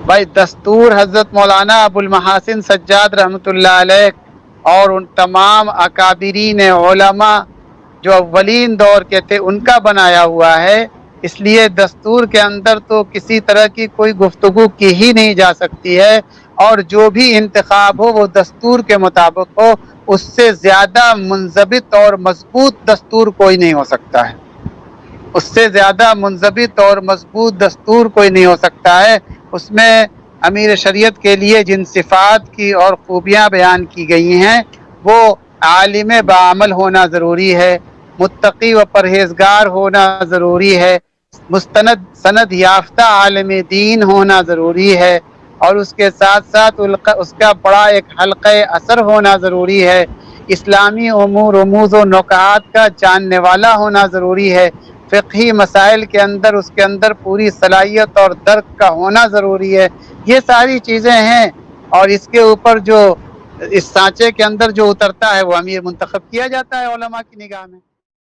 بھائی دستور حضرت مولانا ابو المحاسن سجاد رحمۃ اللہ علیہ اور ان تمام اکابرین علماء جو اولین دور کے تھے ان کا بنایا ہوا ہے، اس لیے دستور کے اندر تو کسی طرح کی کوئی گفتگو کی ہی نہیں جا سکتی ہے، اور جو بھی انتخاب ہو وہ دستور کے مطابق ہو، اس سے زیادہ منضبط اور مضبوط دستور کوئی نہیں ہو سکتا ہے، اس سے زیادہ منضبط اور مضبوط دستور کوئی نہیں ہو سکتا ہے۔ اس میں امیر شریعت کے لیے جن صفات کی اور خوبیاں بیان کی گئی ہیں وہ عالم بعمل ہونا ضروری ہے، متقی و پرہیزگار ہونا ضروری ہے، مستند سند یافتہ عالم دین ہونا ضروری ہے، اور اس کے ساتھ ساتھ اس کا بڑا ایک حلقہ اثر ہونا ضروری ہے، اسلامی امور رموز و نکات کا جاننے والا ہونا ضروری ہے، فقہی مسائل کے اندر پوری صلاحیت اور درک کا ہونا ضروری ہے۔ یہ ساری چیزیں ہیں، اور اس کے اوپر جو اس سانچے کے اندر جو اترتا ہے وہ امیر منتخب کیا جاتا ہے علماء کی نگاہ میں۔